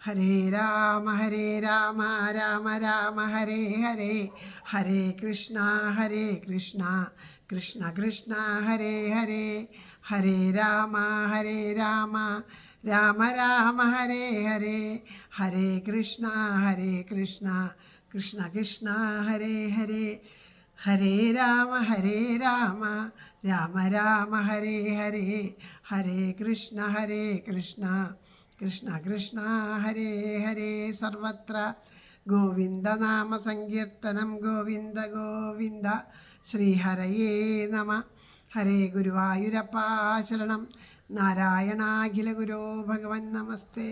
ഹരേ രാമ രാമ രാമ ഹരേ ഹരേ, ഹരേ കൃഷ്ണ കൃഷ്ണ കൃഷ്ണ ഹരേ ഹരേ, ഹരേ രാമ രാമ രാമ ഹരേ ഹരേ, ഹരേ കൃഷ്ണ കൃഷ്ണ കൃഷ്ണ ഹരേ ഹരേ, ഹരേ രാമ രാമ രാമ ഹരേ ഹരേ, ഹരേ കൃഷ്ണ കൃഷ്ണ കൃഷ്ണ കൃഷ്ണ ഹരേ ഹരേ. സർവത്ര ഗോവിന്ദനാമ സങ്കീർത്തനം, ഗോവിന്ദ ഗോവിന്ദ. ശ്രീഹരയേ നമ. ഹരേ ഗുരുവായൂരപ്പാ ശരണം. നാരായണാഖില ഗുരോ ഭഗവൻ നമസ്തേ.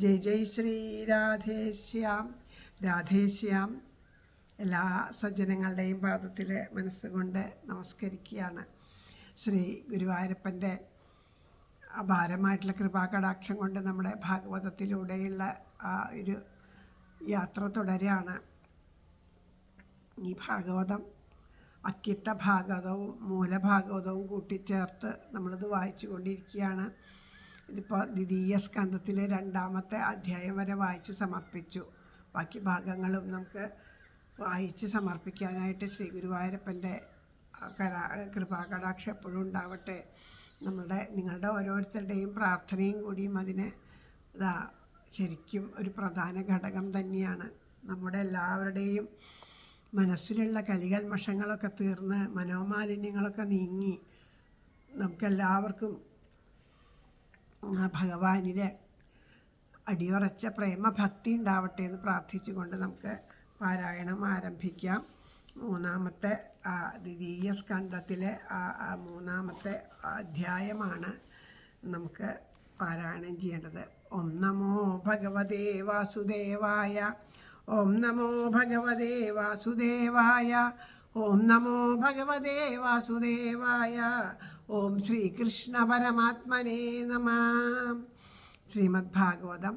ജയ് ജയ് ശ്രീ രാധേശ്യാം രാധേശ്യാം. എല്ലാ സജ്ജനങ്ങളുടെയും പാദത്തിൽ മനസ്സുകൊണ്ട് നമസ്കരിക്കുകയാണ്. ശ്രീ ഗുരുവായൂരപ്പൻ്റെ അപാരമായിട്ടുള്ള കൃപാകടാക്ഷം കൊണ്ട് നമ്മുടെ ഭാഗവതത്തിലൂടെയുള്ള ആ ഒരു യാത്ര തുടരുകയാണ്. ഈ ഭാഗവതം അക്കിത്ത ഭാഗവതവും മൂലഭാഗവതവും കൂട്ടിച്ചേർത്ത് നമ്മളിത് വായിച്ചു കൊണ്ടിരിക്കുകയാണ്. ഇതിപ്പോൾ ദ്വിതീയ സ്കന്ധത്തിലെ 2-ാമത്തെ അധ്യായം വരെ വായിച്ച് സമർപ്പിച്ചു. ബാക്കി ഭാഗങ്ങളും നമുക്ക് വായിച്ച് സമർപ്പിക്കാനായിട്ട് ശ്രീ ഗുരുവായൂരപ്പൻ്റെ കൃപാകടാക്ഷം എപ്പോഴും ഉണ്ടാവട്ടെ. നിങ്ങളുടെ ഓരോരുത്തരുടെയും പ്രാർത്ഥനയും കൂടിയും അതിന് ശരിക്കും ഒരു പ്രധാന ഘടകം തന്നെയാണ്. നമ്മുടെ എല്ലാവരുടെയും മനസ്സിലുള്ള കലികൽമഷങ്ങളൊക്കെ തീർന്ന് മനോമാലിന്യങ്ങളൊക്കെ നീങ്ങി നമുക്കെല്ലാവർക്കും ഭഗവാനിലെ അടിയുറച്ച പ്രേമഭക്തി ഉണ്ടാവട്ടെ എന്ന് പ്രാർത്ഥിച്ചുകൊണ്ട് നമുക്ക് പാരായണം ആരംഭിക്കാം. 3-ാമത്തെ ദ്വിതീയ സ്കന്ധത്തിലെ 3-ാമത്തെ അധ്യായമാണ് നമുക്ക് പാരായണം ചെയ്യേണ്ടത്. ഓം നമോ ഭഗവതേ വാസുദേവായ, ഓം നമോ ഭഗവതേ വാസുദേവായ, ഓം നമോ ഭഗവതേ വാസുദേവായ, ഓം ശ്രീകൃഷ്ണ പരമാത്മനേ നമഃ. ശ്രീമദ് ഭാഗവതം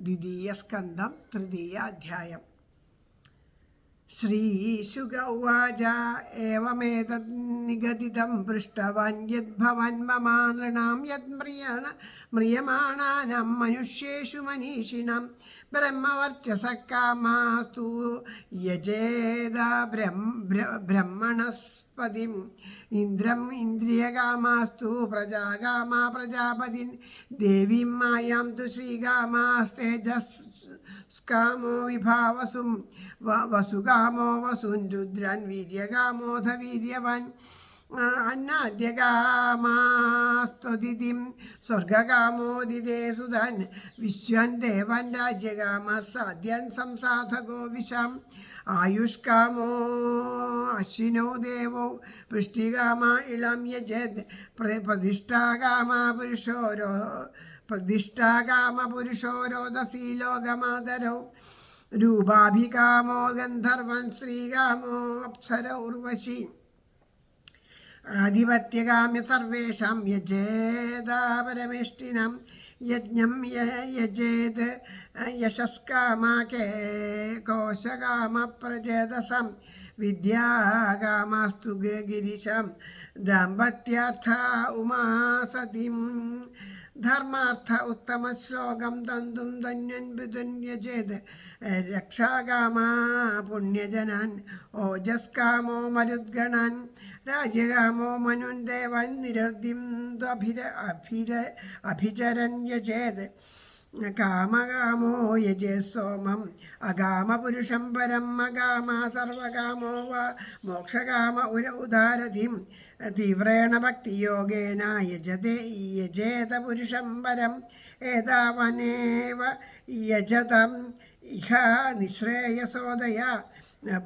ദ്വിതീയ സ്കന്ധം 3-യ അധ്യായം. ശ്രീശുക ഉവാച ഏവമേതദ് നിഗദിതം പൃഷ്ടവാൻ യദ്ഭവാൻ മമാ നൃണാം യത് മ്രിയമാണാനാം മനുഷ്യേഷു മനീഷിണാം ബ്രഹ്മവർച്ചസഃ കാമാസ്തു യജേത ബ്രഹ്മണസ്പതിം ഇന്ദ്രം ഇന്ദ്രിയകാമാസ്തു പ്രജാകാമാ പ്രജാപതിൻ ദേവീം മായാം തു ശ്രീകാമാസ്തേജസ്കാമോ വിഭാവസും വസുകാമോ വസുൻ രുദ്രൻ വീര്യകാമോധ വീര്യവൻ അന്നാദ്യകാമാസ്ത്വദിതിം സ്വർഗകാമോദിതേ സുധൻ വിശ്വൻ ദേവൻ രാജ്യകാമ സാധ്യൻ സംസാധകോ വിശാം ആയുഷ്കാമോ അശ്വിനോ ദേവോ പുഷ്ടികാമ ഇളം യജത് പ്രതിഷ്ഠാകാമ പുരുഷോരോദസീ ലോകമാതരോ രൂപാഭികാമോ ഗന്ധർവൻ ശ്രീകാമോ അപ്സര ഉർവശി ആധിപത്യകാമ്യ സർവേഷാം യജേത പരമേഷ്ഠിനം യജ്ഞം യജേത് യശസ്കാമേ കോശകാമ പ്രചേതസം വിദ്യാകാമസ്തു ഗിരിശം ദാമ്പത്യാർത്ഥ ഉമാസതിം ധർമാർത്ഥ ഉത്തമ ശ്ലോകം തന്തും ധന്യൻ ബുധൻ യജേത് രക്ഷാകാമാ പുണ്യജനാൻ ഓജസ്കാമോ മരുദ്ഗണാൻ രാജ്യകാമോ മനുൻ ദേവൻ നിരർദ്ദിം അഭിചരൻ യജേത് കാമകാമോ യജേ സോമം അകാമപുരുഷം പരം അകാമ സർവകാമോ വ മോക്ഷകാമ ഉദാരധിം തീവ്രേണ ഭക്തിയോഗേന യജേത പുരുഷം പരം ഏതാവനേവ യജതം ഇഹ നിശ്രേയസോദയ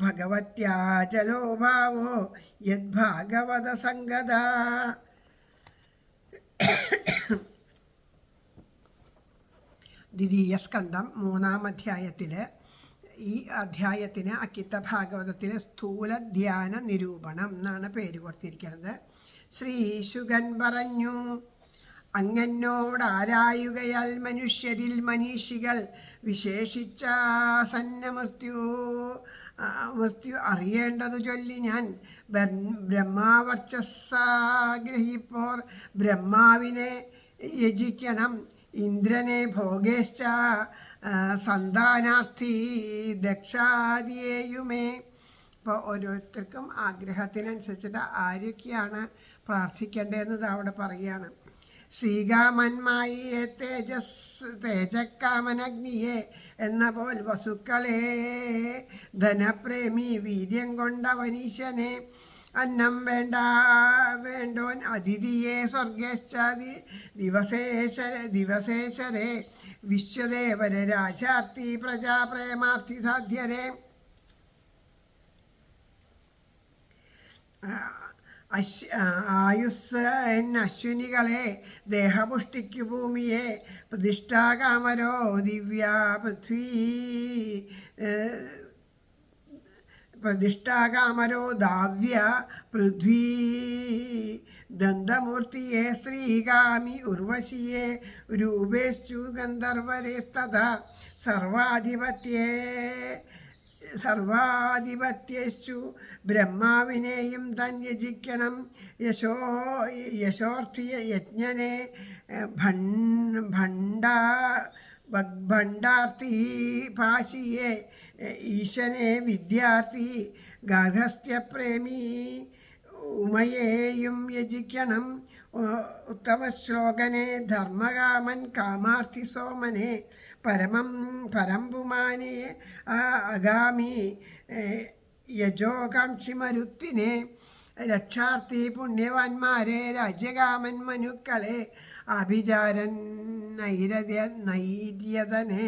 ഭഗവത്യാചലോ ഭാവോ യദ്ഭാഗവത സംഗത. ദ്വിതീയ സ്കന്ധം 3-ാം അധ്യായത്തിൽ ഈ അധ്യായത്തിന് അക്കിത്ത ഭാഗവതത്തിലെ സ്ഥൂല ധ്യാന നിരൂപണം എന്നാണ് പേര് കൊടുത്തിരിക്കുന്നത്. ശ്രീശുകൻ പറഞ്ഞു, അങ്ങനോടാരായുകയാൽ മനുഷ്യരിൽ മനീഷികൾ വിശേഷിച്ച മൃത്യു അറിയേണ്ടതു ചൊല്ലി ഞാൻ ബ്രഹ്മാവർച്ചസ്സാഗ്രഹിപ്പോർ ബ്രഹ്മാവിനെ യജിക്കണം ഇന്ദ്രനെ ഭോഗേശ്ച സന്താനാർത്ഥി ദക്ഷാദിയേയുമേ. അപ്പോൾ ഓരോരുത്തർക്കും ആഗ്രഹത്തിനനുസരിച്ചിട്ട് ആരൊക്കെയാണ് പ്രാർത്ഥിക്കേണ്ടതെന്നത് അവിടെ പറയുകയാണ്. ശ്രീകാമന്മായിയെ തേജക്കാമനഗ്നിയെ എന്ന പോൽ വസുക്കളെ ധനപ്രേമി വീര്യം കൊണ്ടവനീശനെ അന്നം വേണ്ടോൻ അതിഥിയെ സ്വർഗേശ്ചാതി ദിവസേശ്വരെ വിശ്വദേവരെ രാജാർത്ഥി പ്രജാപ്രേമാർത്ഥി സാധ്യരെ അശ്വിനികളെ ദേഹപുഷ്ടിക്കു ഭൂമിയെ പ്രതിഷ്ഠാകാമരോ ദിവ്യാ പൃഥ്വീ പ്രതിഷ്ഠാകാമരോ ദാവ്യ പൃഥ്വീ ദന്തമൂർത്തിയെ ശ്രീകാമി ഉർവശിയെ രൂപേശ്ചു ഗന്ധർവരേസ്തഥാ സർവാധിപത്യശ്ചു ബ്രഹ്മാവിനെയും താൻ യജിക്കണം. യശോർത്ഥി യജ്ഞനെ ഭണ്ഡാർത്ഥി ഭാഷിയെ ഈശനെ വിദ്യാർത്ഥി ഗാർഹസ്ഥ്യപ്രേമി ഉമയെയും യജിക്കണം. ഉത്തമശ്ലോകനെ ധർമ്മകാമൻ കാമാർത്ഥി സോമനെ പരംപുമാനെ അഗാമി യജോകാംക്ഷി മരുത്തിനെ രക്ഷാർത്ഥി പുണ്യവാന്മാരെ രാജ്യകാമൻ മനുക്കളെ അഭിചാരൻ നൈര്യതനെ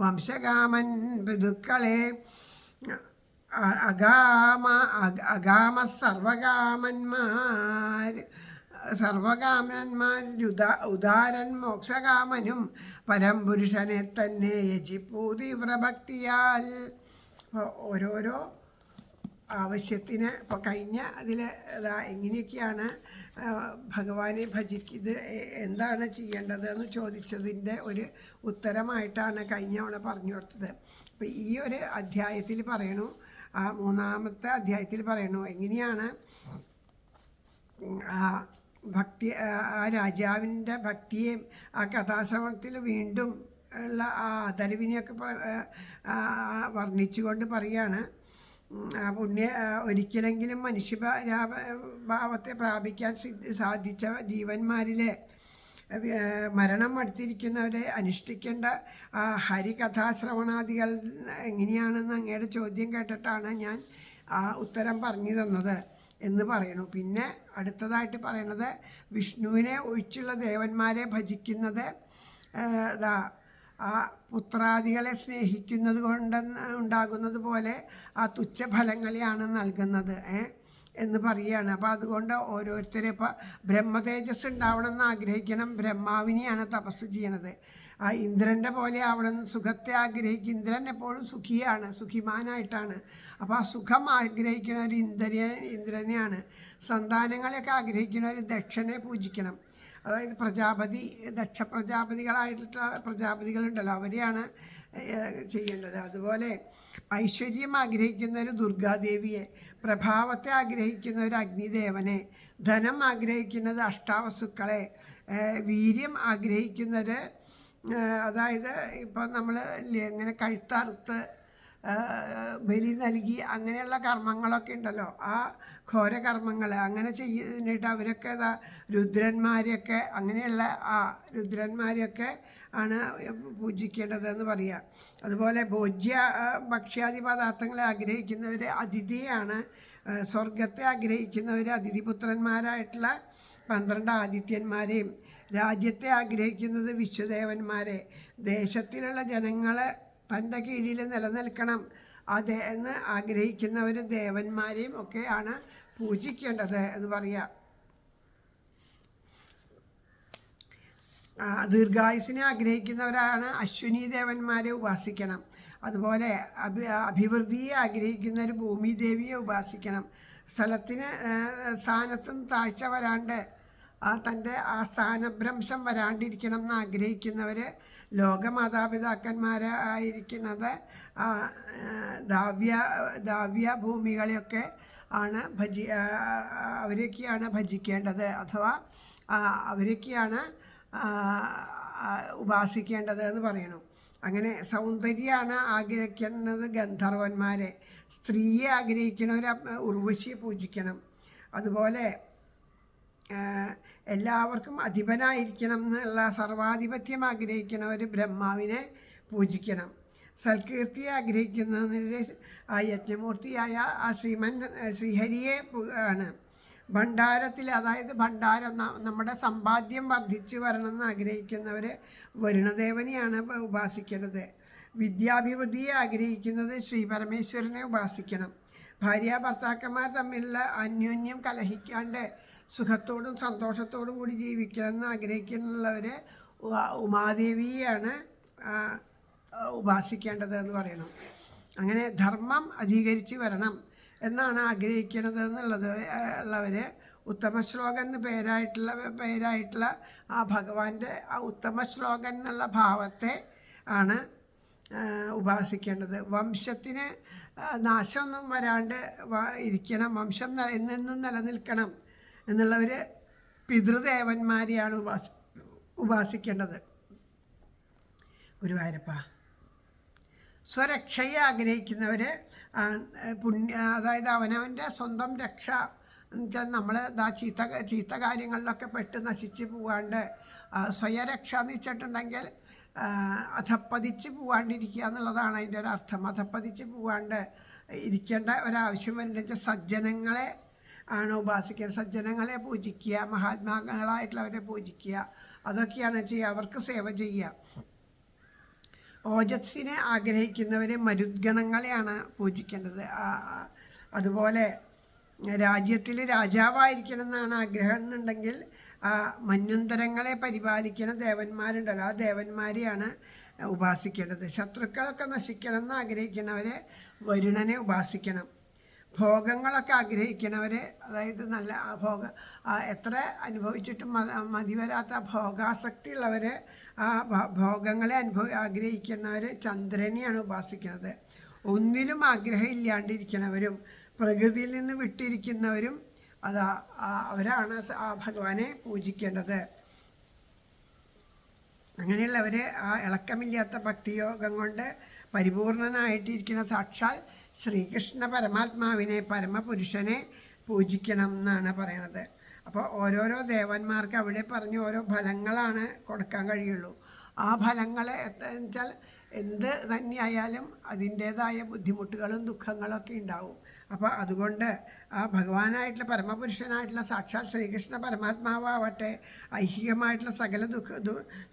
വംശകാമൻ പിതുക്കളെ അഗാമ സർവകാമന്മാർ ഉദാരൻ മോക്ഷകാമനും പരംപുരുഷനെ തന്നെ യജിപ്പൂ തീവ്രഭക്തിയാൽ. ഓരോരോ ആവശ്യത്തിന് ഇപ്പോൾ കഴിഞ്ഞ അതിൽ എങ്ങനെയൊക്കെയാണ് ഭഗവാനെ ഭജിക്കുന്നത്, എന്താണ് ചെയ്യേണ്ടത് എന്ന് ചോദിച്ചതിൻ്റെ ഒരു ഉത്തരമായിട്ടാണ് കഴിഞ്ഞ തവണ പറഞ്ഞു കൊടുത്തത്. അപ്പോൾ ഈ ഒരു അധ്യായത്തിൽ പറയണു, മൂന്നാമത്തെ അധ്യായത്തിൽ പറയണു എങ്ങനെയാണ് ഭക്തി, ആ രാജാവിൻ്റെ ഭക്തിയെയും ആ കഥാശ്രവണത്തിൽ വീണ്ടും ഉള്ള ആ ആദരവിനെയൊക്കെ വർണ്ണിച്ചുകൊണ്ട് പറയാണ്. ഒരിക്കലെങ്കിലും മനുഷ്യഭാവത്തെ പ്രാപിക്കാൻ സാധിച്ച ജീവന്മാരിലെ മരണം അടുത്തിരിക്കുന്നവരെ അനുഷ്ഠിക്കേണ്ട ആ ഹരികഥാശ്രവണാദികൾ എങ്ങനെയാണെന്ന് അങ്ങയുടെ ചോദ്യം കേട്ടിട്ടാണ് ഞാൻ ആ ഉത്തരം പറഞ്ഞു തന്നത് എന്ന് പറയണു. പിന്നെ അടുത്തതായിട്ട് പറയണത് വിഷ്ണുവിനെ ഒഴിച്ചുള്ള ദേവന്മാരെ ഭജിക്കുന്നത് ആ പുത്രാദികളെ സ്നേഹിക്കുന്നത് കൊണ്ട് ഉണ്ടാകുന്നത് പോലെ ആ തുച്ഛഫലങ്ങളെയാണ് നൽകുന്നത് എന്ന് പറയുകയാണ്. അപ്പോൾ അതുകൊണ്ട് ഓരോരുത്തരും ഇപ്പോൾ ബ്രഹ്മതേജസ് ഉണ്ടാവണമെന്ന് ആഗ്രഹിക്കണം, ബ്രഹ്മാവിനെയാണ് തപസ് ചെയ്യണത്. ആ ഇന്ദ്രൻ്റെ പോലെ അവിടെ സുഖത്തെ ആഗ്രഹിക്കും. ഇന്ദ്രൻ എപ്പോഴും സുഖിയാണ്, സുഖിമാനായിട്ടാണ്. അപ്പോൾ ആ സുഖം ആഗ്രഹിക്കുന്ന ഒരു ഇന്ദ്രനെയാണ്. സന്താനങ്ങളെയൊക്കെ ആഗ്രഹിക്കുന്ന ഒരു ദക്ഷനെ പൂജിക്കണം. അതായത് ദക്ഷ പ്രജാപതികളായിട്ടുള്ള പ്രജാപതികളുണ്ടല്ലോ, അവരെയാണ് ചെയ്യേണ്ടത്. അതുപോലെ ഐശ്വര്യം ആഗ്രഹിക്കുന്ന ഒരു ദുർഗാദേവിയെ, പ്രഭാവത്തെ ആഗ്രഹിക്കുന്ന ഒരു അഗ്നിദേവനെ, ധനം ആഗ്രഹിക്കുന്നത് അഷ്ടാവസുക്കളെ, വീര്യം ആഗ്രഹിക്കുന്നത് അതായത് ഇപ്പം നമ്മൾ ഇങ്ങനെ കഴുത്തറുത്ത് ബലി നൽകി അങ്ങനെയുള്ള കർമ്മങ്ങളൊക്കെ ഉണ്ടല്ലോ, ആ ഘോരകർമ്മങ്ങൾ അങ്ങനെ ചെയ്യുന്നിട്ട് അവരൊക്കെ രുദ്രന്മാരെയൊക്കെ അങ്ങനെയുള്ള ആ രുദ്രന്മാരെയൊക്കെ ആണ് പൂജിക്കേണ്ടതെന്ന് പറയുക. അതുപോലെ ഭക്ഷ്യാദി പദാർത്ഥങ്ങളെ ആഗ്രഹിക്കുന്നവർ അതിഥിയാണ്. സ്വർഗത്തെ ആഗ്രഹിക്കുന്നവർ അതിഥിപുത്രന്മാരായിട്ടുള്ള 12 ആദിത്യന്മാരെയും, രാജ്യത്തെ ആഗ്രഹിക്കുന്നത് വിശ്വദേവന്മാരെ, ദേശത്തിലുള്ള ജനങ്ങൾ തൻ്റെ കീഴിൽ നിലനിൽക്കണം എന്ന് ആഗ്രഹിക്കുന്നവർ ദേവന്മാരെയും ഒക്കെയാണ് പൂജിക്കേണ്ടത് എന്ന് പറയാം. ദീർഘായുസിനെ ആഗ്രഹിക്കുന്നവരാണ് അശ്വിനി ദേവന്മാരെ ഉപാസിക്കണം. അതുപോലെ അഭിവൃദ്ധിയെ ആഗ്രഹിക്കുന്നവർ ഭൂമിദേവിയെ ഉപാസിക്കണം. സ്ഥാനത്തും താഴ്ച വരാണ്ട് തൻ്റെ ആ സ്ഥാനഭ്രംശം വരാണ്ടിരിക്കണം എന്ന് ആഗ്രഹിക്കുന്നവർ ലോകമാതാപിതാക്കന്മാരായിരിക്കുന്നത് ദാവ്യ ഭൂമികളെയൊക്കെ ആണ് അവരൊക്കെയാണ് ഭജിക്കേണ്ടത്. അഥവാ അവരൊക്കെയാണ് ഉപാസിക്കേണ്ടത് എന്ന് പറയണം. അങ്ങനെ സൗന്ദര്യമാണ് ആഗ്രഹിക്കുന്നത് ഗന്ധർവന്മാരെ. സ്ത്രീയെ ആഗ്രഹിക്കണവർ ഉർവശിയെ പൂജിക്കണം. അതുപോലെ എല്ലാവർക്കും അധിപനായിരിക്കണം എന്നുള്ള സർവാധിപത്യം ആഗ്രഹിക്കുന്നവർ ബ്രഹ്മാവിനെ പൂജിക്കണം. സൽകീർത്തിയെ ആഗ്രഹിക്കുന്നതിൻ്റെ യജ്ഞമൂർത്തിയായ ആ ശ്രീഹരിയെ ആണ്. ഭണ്ഡാരത്തിൽ, അതായത് ഭണ്ഡാരം, നമ്മുടെ സമ്പാദ്യം വർദ്ധിച്ചു വരണമെന്ന് ആഗ്രഹിക്കുന്നവർ വരുണദേവനെയാണ് ഉപാസിക്കുന്നത്. വിദ്യാഭിവൃദ്ധിയെ ആഗ്രഹിക്കുന്നത് ശ്രീ പരമേശ്വരനെ ഉപാസിക്കണം. ഭാര്യ ഭർത്താക്കന്മാർ തമ്മിലുള്ള അന്യോന്യം കലഹിക്കാണ്ട് സുഖത്തോടും സന്തോഷത്തോടും കൂടി ജീവിക്കണമെന്ന് ആഗ്രഹിക്കുന്നുള്ളവർ ഉമാദേവിയാണ് ഉപാസിക്കേണ്ടത് എന്ന് പറയണം. അങ്ങനെ ധർമ്മം അധികരിച്ച് വരണം എന്നാണ് ആഗ്രഹിക്കുന്നത് ഉള്ളവർ ഉത്തമ ശ്ലോകൻ എന്ന് പേരായിട്ടുള്ള ആ ഭഗവാന്റെ ആ ഉത്തമ ശ്ലോകൻ എന്നുള്ള ഭാവത്തെ ആണ് ഉപാസിക്കേണ്ടത്. വംശത്തിന് നാശമൊന്നും വരാണ്ട് ഇരിക്കണം, വംശം എന്നെന്നും നിലനിൽക്കണം എന്നുള്ളവർ പിതൃദേവന്മാരെയാണ് ഉപാസിക്കേണ്ടത്. ഗുരുവായൂരപ്പ. സ്വരക്ഷയെ ആഗ്രഹിക്കുന്നവർ അതായത് അവനവൻ്റെ സ്വന്തം രക്ഷ എന്നുവെച്ചാൽ നമ്മൾ ചീത്ത കാര്യങ്ങളിലൊക്കെ പെട്ട് നശിച്ച് പോകാണ്ട് സ്വയരക്ഷ എന്ന് വെച്ചിട്ടുണ്ടെങ്കിൽ അധപ്പതിച്ച് പോകാണ്ടിരിക്കുക എന്നുള്ളതാണ് അതിൻ്റെ ഒരു അർത്ഥം. അധപ്പതിച്ച് പോകാണ്ട് ഇരിക്കേണ്ട ഒരാവശ്യം വരുന്നുണ്ടെന്ന് വെച്ചാൽ സജ്ജനങ്ങളെ ആണ് ഉപാസിക്കുന്നത്. സജ്ജനങ്ങളെ പൂജിക്കുക, മഹാത്മാക്കളായിട്ടുള്ളവരെ പൂജിക്കുക, അതൊക്കെയാണ് ചെയ്യുക. അവർക്ക് സേവ ചെയ്യുക. ഓജസ്സിനെ ആഗ്രഹിക്കുന്നവർ മരുദ്ഗണങ്ങളെയാണ് പൂജിക്കേണ്ടത്. അതുപോലെ രാജ്യത്തിൽ രാജാവായിരിക്കണം എന്നാണ് ആഗ്രഹം എന്നുണ്ടെങ്കിൽ മന്വന്തരങ്ങളെ പരിപാലിക്കുന്ന ദേവന്മാരുണ്ടല്ലോ, ആ ദേവന്മാരെയാണ് ഉപാസിക്കേണ്ടത്. ശത്രുക്കളൊക്കെ നശിക്കണം എന്ന് ആഗ്രഹിക്കുന്നവരെ വരുണനെ ഉപാസിക്കണം. ഭോഗങ്ങളൊക്കെ ആഗ്രഹിക്കുന്നവർ, അതായത് നല്ല എത്ര അനുഭവിച്ചിട്ടും മതി വരാത്ത ഭോഗാസക്തി ഉള്ളവർ, ആ ഭോഗങ്ങളെ ആഗ്രഹിക്കുന്നവർ ചന്ദ്രനെയാണ് ഉപാസിക്കുന്നത്. ഒന്നിലും ആഗ്രഹം ഇല്ലാണ്ടിരിക്കുന്നവരും പ്രകൃതിയിൽ നിന്ന് വിട്ടിരിക്കുന്നവരും അവരാണ് ആ ഭഗവാനെ പൂജിക്കേണ്ടത്. അങ്ങനെയുള്ളവർ ആ ഇളക്കമില്ലാത്ത ഭക്തിയോഗം കൊണ്ട് പരിപൂർണനായിട്ടിരിക്കുന്ന സാക്ഷാൽ ശ്രീകൃഷ്ണ പരമാത്മാവിനെ, പരമപുരുഷനെ പൂജിക്കണം എന്നാണ് പറയണത്. അപ്പോൾ ഓരോരോ ദേവന്മാർക്ക് അവിടെ പറഞ്ഞ് ഓരോ ഫലങ്ങളാണ് കൊടുക്കാൻ കഴിയുള്ളൂ. ആ ഫലങ്ങൾ വെച്ചാൽ എന്ത് തന്നെയായാലും അതിൻ്റേതായ ബുദ്ധിമുട്ടുകളും ദുഃഖങ്ങളൊക്കെ ഉണ്ടാവും. അപ്പോൾ അതുകൊണ്ട് ആ ഭഗവാനായിട്ടുള്ള പരമപുരുഷനായിട്ടുള്ള സാക്ഷാൽ ശ്രീകൃഷ്ണ പരമാത്മാവട്ടെ ഐഹികമായിട്ടുള്ള സകല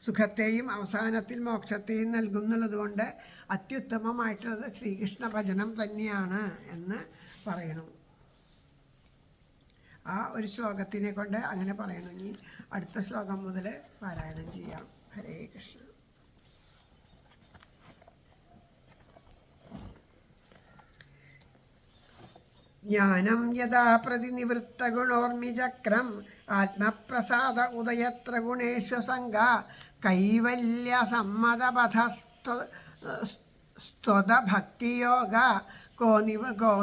സുഖത്തെയും അവസാനത്തിൽ മോക്ഷത്തെയും നൽകുന്നുള്ളത് കൊണ്ട് അത്യുത്തമമായിട്ടുള്ളത് ശ്രീകൃഷ്ണ ഭജനം തന്നെയാണ് എന്ന് പറയണം. ആ ഒരു ശ്ലോകത്തിനെ കൊണ്ട് അങ്ങനെ പറയണം. ഇനി അടുത്ത ശ്ലോകം മുതൽ പാരായണം ചെയ്യാം. ഹരേ കൃഷ്ണ. ജ്ഞാനം യഥാ പ്രതിനിവൃത്തഗുണോർമിചക്രം ആത്മപ്രസാദ ഉദയത്ര ഗുണേഷു സംഗ കൈവല്യ സമ്മതപഥസ്ത്വതഭക്തിയോഗ കോ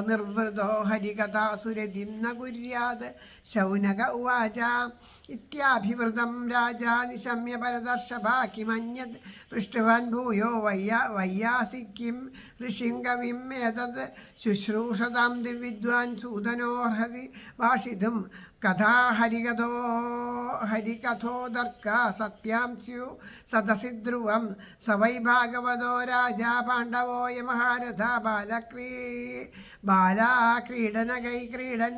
നിർവൃതോ ഹരികഥാസുരതിം ന കുര്യാത്. ശൗനക ഉവാച ഇത്യാഭിവൃതം രാജാ നിശമ്യ പരദർശഭ കിമന്യത് പൃഷ്ടവാൻ ഭൂയോ വയ്യാസിക്കിം ഋഷിം കവിം ഏതത് ശുശ്രൂഷതാം ദിവിദ്വാൻ സൂതനോർഹതി ഭാഷിതും കഥാ ഹരികഥോദർക്ക സത്യാം സ്യു സദസി ധ്രുവം സ വൈ ഭാഗവതോ രാജാ പാണ്ഡവോയ മഹാരഥ ബാലാക്രീഡനകൈക്രീഡൻ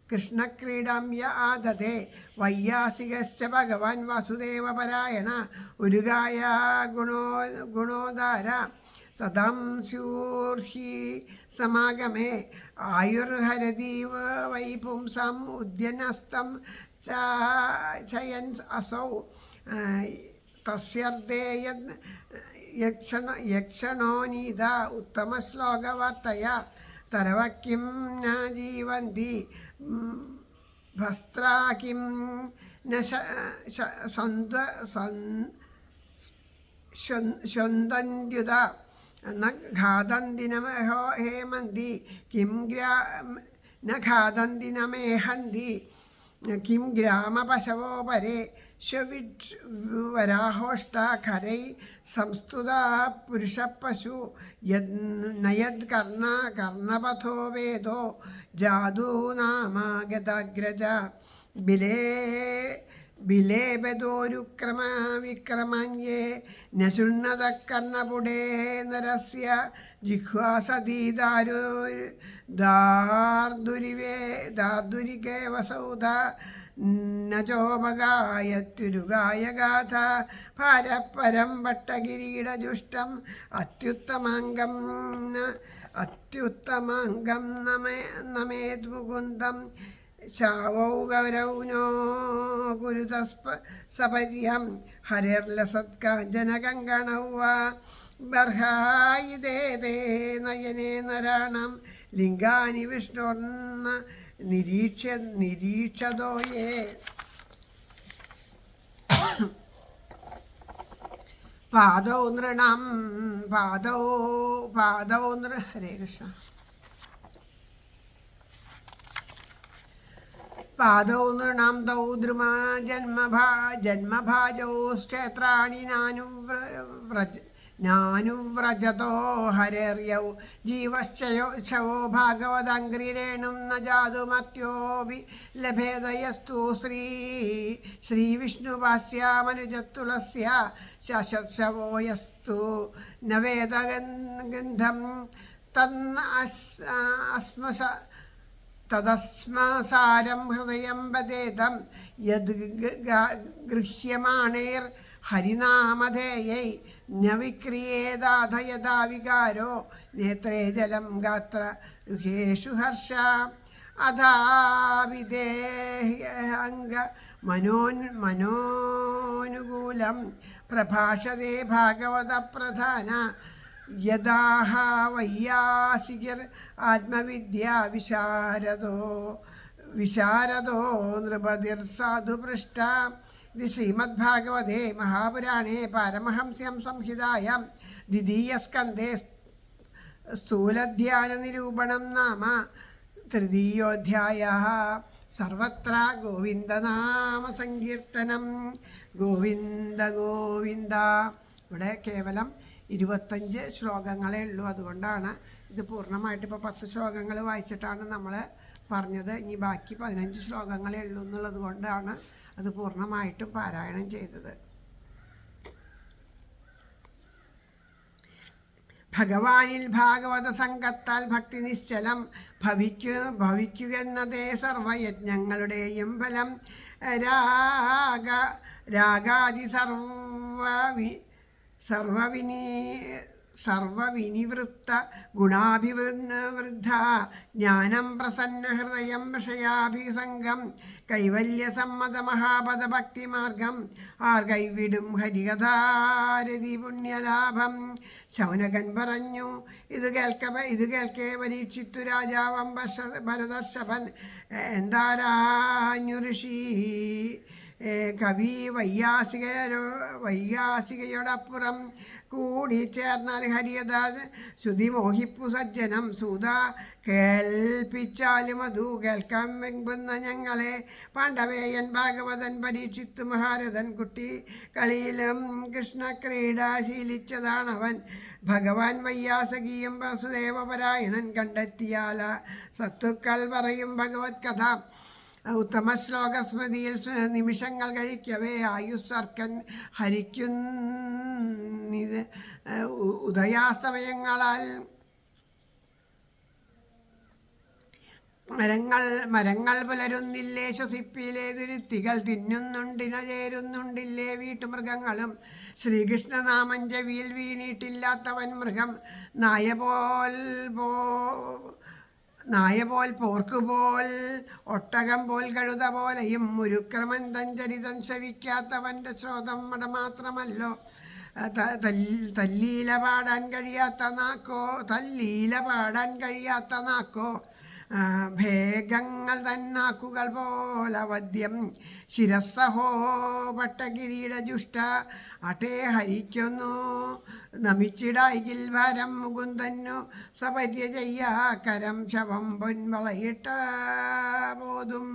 കൃഷ്ണക്രീഡാം യ ആദതേ വൈയാസികശ്ച ഭഗവാൻ വാസുദേവപരായണ ഉരുഗായ ഗുണോദാര സദാം സ്യൂർഹി സമാഗമേ ആയുർഹരതീവ വൈ പുംസം ഉദ്യനസ്തം ചയൻ അസൗ തസ്യർദ്ദേ യക്ഷണോനീത ഉത്തമശ്ലോകവാർത്തയ തരവക്കിം ന ജീവന്തി ഭസ്ത്രാ കിം ന സ്വന്തന്ത്യുത ന ഘാതന്തി നമഹോ ഹേമന്തി കിം ന ഘാതന്തി നമേഹന്തി കിം ഗ്രാമപശവോ പരേ വരാഹോഷ്ടാഖരൈ സംസ്തുത പുരുഷപശു നയത് കർണപഥോ വേദോ ജാതൂനാമാഗതാഗ്രജ വിക്രമാന്യേ നശുണ്ണത കർണപുടേ നരസ്യ ജിഹ്വാസതി ദാർദുരികേ വസൗധ നചോപഗായത്യുരുഗായഗാഥ ഭാരപരം ഭട്ടകിരീടജുഷ്ടം അത്യുത്തമാംഗം നമേത് മുകുന്ദം ശാവൗ ഗൗരൗനോ കുരുതസ്പര്യം ഹരിർലസത്കാഞ്ചനകങ്കണൗ വാ ബർഹായിതേ നയനേ നരാണം ലിംഗാനി വിഷ്ണുർന്ന നിരീക്ഷതോയേ പാദൗ നൃണം ഹരേ കൃഷ്ണ പാദൗ നൃണം ദൗ ദ്രുമ ജന്മഭാജൗ ക്ഷേത്രാണി നാനുവ്രജതോ ഹരേർയൗ ജീവശ്ചയോ ഭാഗവതംഗ്രിരേണും ന ജാതുമത്യോപി ലഭേദയസ്തു ശ്രീവിഷ്ണുവാസ്യാമനുജത്തുലസ്യ ശശവോ യസ്തു ന വേദഗന്ധം തദസ്മസാരം ഹൃദയം വദേതം യദ് ഗൃഹ്യമാണേർ ഹരിനാമധേയൈ ന വിക്രിയേതാഥ യഥാ വികാരോ നേത്രേ ജലം ഗാത്ര രുഹേഷു ഹർഷ അഥാവിദേഹംഗ മനോനുകൂലം പ്രഭാഷതേ ഭാഗവത പ്രധാന യഥാഹ വൈയാസികർ ആത്മവിദ്യാ വിശാരദോ നൃപതിർ സാധുപൃഷ്ട. ഇത് ശ്രീമദ്ഭാഗവതേ മഹാപുരാണേ പാരമഹംസ്യം സംഹിതായാം ദ്വിതീയസ്കന്ധേ സ്ഥൂലധ്യാനനിരൂപണം നാമ തൃതീയോധ്യായഃ. സർവത്ര ഗോവിന്ദനാമ സങ്കീർത്തനം. ഗോവിന്ദ ഗോവിന്ദ. ഇവിടെ കേവലം 25 ശ്ലോകങ്ങളേ ഉള്ളൂ. അതുകൊണ്ടാണ് ഇത് പൂർണ്ണമായിട്ട് ഇപ്പോൾ 10 ശ്ലോകങ്ങൾ വായിച്ചിട്ടാണ് നമ്മൾ പറഞ്ഞത്. ഇനി ബാക്കി 15 ശ്ലോകങ്ങളേ ഉള്ളൂ എന്നുള്ളത് കൊണ്ടാണ് അത് പൂർണ്ണമായിട്ടും പാരായണം ചെയ്തത്. ഭഗവാനിൽ ഭാഗവത സംഘത്താൽ ഭക്തി നിശ്ചലം ഭവിക്കുകയെന്നതേ സർവയജ്ഞങ്ങളുടെയും ഫലം. രാഗാദി സർവവിനിവൃത്ത ഗുണാഭിവൃദ്ധ ജ്ഞാനം പ്രസന്ന ഹൃദയം വിഷയാഭിസംഗം കൈവല്യസമ്മത മഹാപദഭക്തിമാർഗം ആർകൈവിടും ഹരികഥാരതി പുണ്യലാഭം. ശൗനകൻ പറഞ്ഞു ഇത് കേൾക്കെ പരീക്ഷിത്തു രാജാവം ഭരതർഷഭൻ. എന്താരാഞ്ഞു ഋഷി കവി വൈയാസികയോടപ്പുറം കൂടി ചേർന്നാൽ ഹരിയദാസ് ശ്രുതി മോഹിപ്പു സജ്ജനം. സൂത കേൾപ്പിച്ചാലും അതു കേൾക്കാൻ വെമ്പുന്ന ഞങ്ങളെ പാണ്ഡവേയൻ ഭാഗവതൻ പരീക്ഷിത്തു മഹാരഥൻ. കുട്ടി കളിയിലും കൃഷ്ണക്രീഡ ശീലിച്ചതാണവൻ. ഭഗവാൻ വൈയാസകിയും വസുദേവപരായണൻ കണ്ടെത്തിയാല സത്തുക്കൾ പറയും ഭഗവത് കഥ. ഉത്തമ ശ്ലോകസ്മൃതിയിൽ നിമിഷങ്ങൾ കഴിക്കവേ ആയുസ്സർക്കൻ ഹരിക്കുന്നിത് ഉദയാസ്തമയങ്ങളാൽ മരങ്ങൾ പുലരുന്നില്ലേ ശ്വസിപ്പിലെ തുരുത്തികൾ തിന്നുന്നുണ്ടിന ചേരുന്നുണ്ടില്ലേ വീട്ടുമൃഗങ്ങളും. ശ്രീകൃഷ്ണനാമം ചെവിയിൽ വീണിട്ടില്ലാത്തവൻ മൃഗം. നായ പോൽ പോർക്കുപോൽ ഒട്ടകം പോൽ കഴുത പോലെയും മുരുക്രമൻ തൻ ചരിതം ശവിക്കാത്തവൻ്റെ ശ്രോതം മാത്രമല്ലോ. തല്ലീല പാടാൻ കഴിയാത്ത നാക്കോ ഭേഗങ്ങൾ തന്നാക്കുകൾ പോലവദ്യം. ശിരസ്സഹോ പട്ടകിരീടജുഷ്ട അട്ടേ ഹരിക്കുന്നു നമിച്ചിടായിൽ ഭാരം മുകുന്ദന്നു സപര്യ ചെയ്യാക്കരം ശവം പൊൻവളയിട്ട പോതും.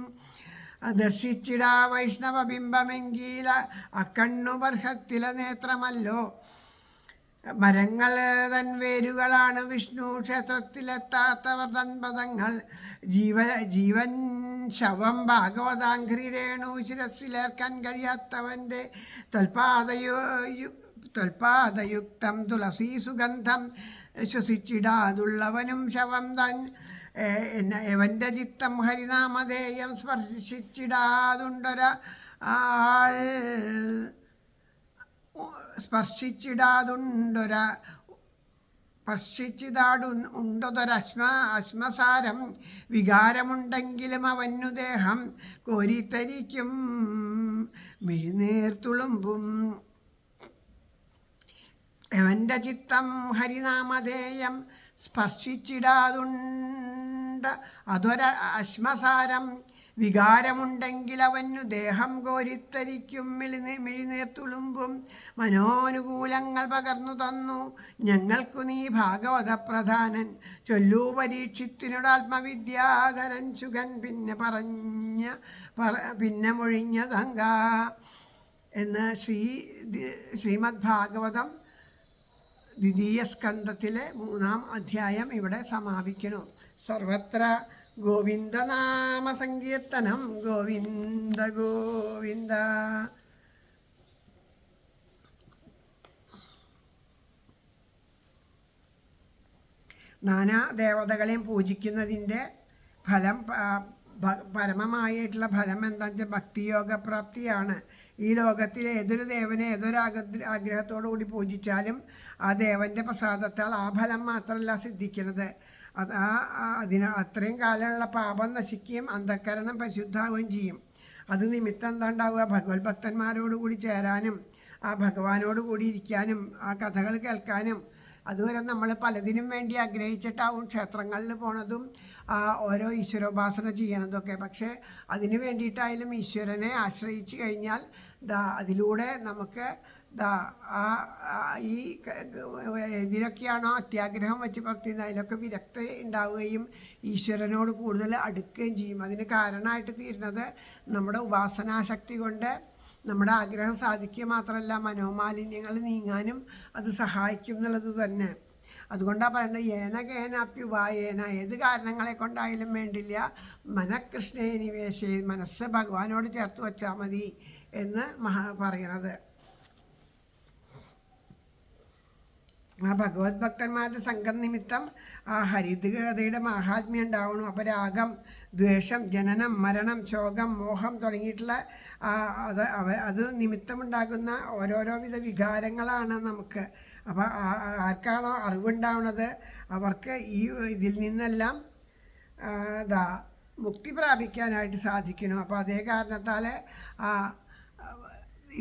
ദർശിച്ചിടാ വൈഷ്ണവബിംബമെങ്കീല അക്കണ്ണു ബർഹത്തില നേത്രമല്ലോ. മരങ്ങൾ തൻ വേരുകളാണ് വിഷ്ണു ക്ഷേത്രത്തിലെത്താത്തവർ തൻ പദങ്ങൾ. ജീവൻ ശവം ഭാഗവതാംഘ്രി രേണു ശിരസിലേർക്കാൻ കഴിയാത്തവൻ്റെ ത്വൽപാദയുക്തം തുളസീ സുഗന്ധം ശ്വസിച്ചിടാതുള്ളവനും ശവം താൻ. എവൻ്റെ ചിത്തം ഹരിനാമധേയം സ്പർശിച്ചിടാതുണ്ടൊര ആൾ അശ്മസാരം. വികാരമുണ്ടെങ്കിലും അവനു ദേഹം കോരിത്തരിക്കും മിഴിനീർത്തുളുമ്പും. അവൻ്റെ ചിത്തം ഹരിനാമധേയം സ്പർശിച്ചിടാതുണ്ട് അതൊര അശ്മസാരം. വികാരമുണ്ടെങ്കിൽ അവനു ദേഹം കോരിത്തരിക്കും മിഴിനീർത്തുളുമ്പും. മനോനുകൂലങ്ങൾ പകർന്നു തന്നു ഞങ്ങൾക്കു നീ ഭാഗവത പ്രധാനൻ. ചൊല്ലൂ പരീക്ഷത്തിനോട് ആത്മവിദ്യാധരൻ ശുഗൻ. പിന്നെ മൊഴിഞ്ഞതങ്ക എന്ന് ശ്രീമദ് ഭാഗവതം 2ാം സ്കന്ധത്തിലെ 3-ാം അധ്യായം ഇവിടെ സമാപിക്കുന്നു. സർവത്ര ഗോവിന്ദനാമ സങ്കീർത്തനം. ഗോവിന്ദ ഗോവിന്ദ. നാനാ ദേവതകളെയും പൂജിക്കുന്നതിൻ്റെ ഫലം, പരമമായിട്ടുള്ള ഫലം എന്താണെന്ന് വെച്ചാൽ ഭക്തിയോഗപ്രാപ്തിയാണ്. ഈ ലോകത്തിൽ ഏതൊരു ദേവനെ ഏതൊരു ആഗ്രഹത്തോടു കൂടി പൂജിച്ചാലും ആ ദേവൻ്റെ പ്രസാദത്താൽ ആ ഫലം മാത്രമല്ല സിദ്ധിക്കുന്നത്. അത്രയും കാലമുള്ള പാപം നശിക്കുകയും അന്ധക്കരണം പരിശുദ്ധമാവുകയും ചെയ്യും. അത് നിമിത്തം എന്താ ഉണ്ടാവുക? ഭഗവത് ഭക്തന്മാരോട് കൂടി ചേരാനും ആ ഭഗവാനോട് കൂടി ഇരിക്കാനും ആ കഥകൾ കേൾക്കാനും. അതുവരെ നമ്മൾ പലതിനും വേണ്ടി ആഗ്രഹിച്ചിട്ടാവും ക്ഷേത്രങ്ങളിൽ പോണതും ഓരോ ഈശ്വരോപാസന ചെയ്യണതൊക്കെ. പക്ഷേ അതിനു വേണ്ടിയിട്ടായാലും ഈശ്വരനെ ആശ്രയിച്ച് കഴിഞ്ഞാൽ അതിലൂടെ നമുക്ക് ഈ ഇതിലൊക്കെയാണോ അത്യാഗ്രഹം വെച്ച് പ്രവർത്തിക്കുന്നത് അതിലൊക്കെ വിരക്ത ഉണ്ടാവുകയും ഈശ്വരനോട് കൂടുതൽ അടുക്കുകയും ചെയ്യും. അതിന് കാരണമായിട്ട് തീരുന്നത് നമ്മുടെ ഉപാസനാശക്തി കൊണ്ട് നമ്മുടെ ആഗ്രഹം സാധിക്കുക മാത്രമല്ല, മനോമാലിന്യങ്ങൾ നീങ്ങാനും അത് സഹായിക്കും എന്നുള്ളത് തന്നെ. അതുകൊണ്ടാണ് പറയുന്നത് ഏന കേനാപ്യുപായേന, ഏത് കാരണങ്ങളെ കൊണ്ടായാലും വേണ്ടില്ല, മനഃകൃഷ്ണേ നിവേശേ, മനസ്സ് ഭഗവാനോട് ചേർത്ത് വച്ചാൽ മതി എന്ന് പറയണത്. ആ ഭഗവത് ഭക്തന്മാരുടെ സംഘം നിമിത്തം ആ ഹരിതകഥയുടെ മാഹാത്മ്യം ഉണ്ടാവണം. അപ്പോൾ രാഗം, ദ്വേഷം, ജനനം, മരണം, ശോകം, മോഹം തുടങ്ങിയിട്ടുള്ള അത് നിമിത്തമുണ്ടാകുന്ന ഓരോരോ വിധ വികാരങ്ങളാണ് നമുക്ക്. അപ്പോൾ ആർക്കാണോ അറിവുണ്ടാവുന്നത് അവർക്ക് ഇതിൽ നിന്നെല്ലാം മുക്തി പ്രാപിക്കാനായിട്ട് സാധിക്കുന്നു. അപ്പോൾ അതേ കാരണത്താൽ